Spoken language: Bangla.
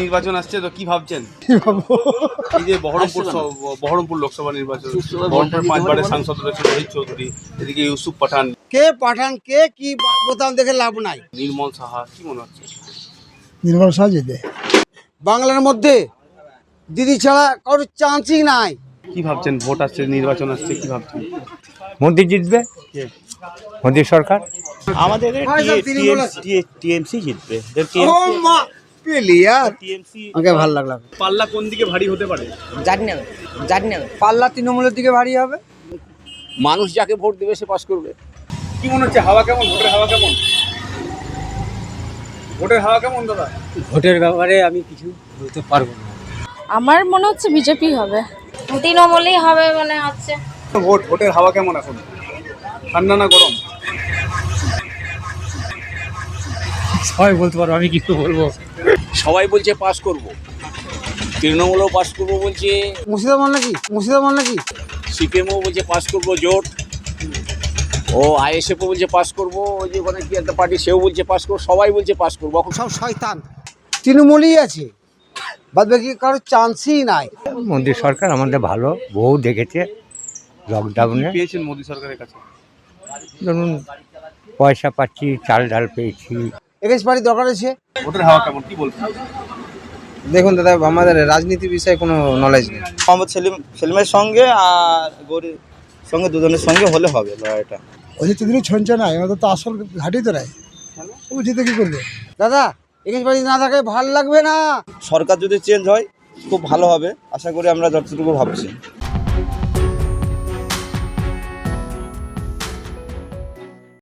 নির্বাচন আসছে তো কি ভাবছেন? এই যে বহরমপুর লোকসভা নির্বাচন, বহরমপুর 5 বারের সাংসদ রয়েছে রোহিত চৌধুরী, এদিকে ইউসুফ পাঠান, কে পাঠান কে কি বোতাম দেখে লাভ নাই। নির্মল সাহা, কি মনে হচ্ছে? নির্মল সাহা জিতে। বাংলার মধ্যে দিদি ছাড়া কারোর চান্সই নাই। কি ভাবছেন? ভোট আসছে, নির্বাচন আসছে, কি ভাবছেন? মোদি জিতবে, মোদি সরকার। আমাদের টিএমসি জিতবে। আমাকে ভালো লাগলো। পাল্লা কোন দিকে ভারী হতে পারে? জানি না পাল্লা তৃণমূলের দিকে ভারী হবে। মানুষ যাকে ভোট দেবে সে পাস করবে। কি মনে হচ্ছে, হাওয়া কেমন? ভোটের হাওয়া কেমন? ভোটের হাওয়া কেমন দাদা? ভোটের ব্যাপারে আমি কিছু বলতে পারবো না। আমার মনে হচ্ছে বিজেপি হবে, তৃণমূলই হবে মনে হচ্ছে। ভোটের হাওয়া কেমন এখন? ঠান্ডা না গরম? সবাই বলতে পারবো, আমি কিছু বলবো। সবাই বলছে পাস করব, তৃণমূলও পাস করব বলছে, মুর্শিদাবাদ নাকি সিপিএমও বলছে পাস করব জোট, ও আইএসএফও বলছে পাস করব, ওই যে ওখানে কি একটা পার্টি সেও বলছে পাস করব, সবাই বলছে পাস করবো। সব শয়তান, তৃণমূলই আছে, বাদ বাকি কারোর চান্সই নাই। মোদি সরকার আমাদের ভালো, বহু দেখেছে লকডাউনে। পেয়েছেন মোদী সরকারের কাছে? ধরুন পয়সা পাচ্ছি, চাল ডাল পেয়েছি। এগেন্স পার্টি দরকার আছে। ভোটের হাওয়া কেমন, কি বলবেন? দেখুন দাদা, আমাদের রাজনীতি বিষয়ে কোনো নলেজ নেই। মোহাম্মদ সেলিমের সঙ্গে আর গৌরীর সঙ্গে দুজনের সঙ্গে হলে হবে লড়াইটা। ওই যে দুদিনই ছঞ্চে নাই, আমাদের তো আসল ঘাটি তো নাই। ও জিতে কি করবে? দাদা এগেন্স পার্টি না থাকে ভাল লাগবে না। সরকার যদি চেঞ্জ হয় খুব ভালো হবে, আশা করি আমরা যতটুকু ভাবছি।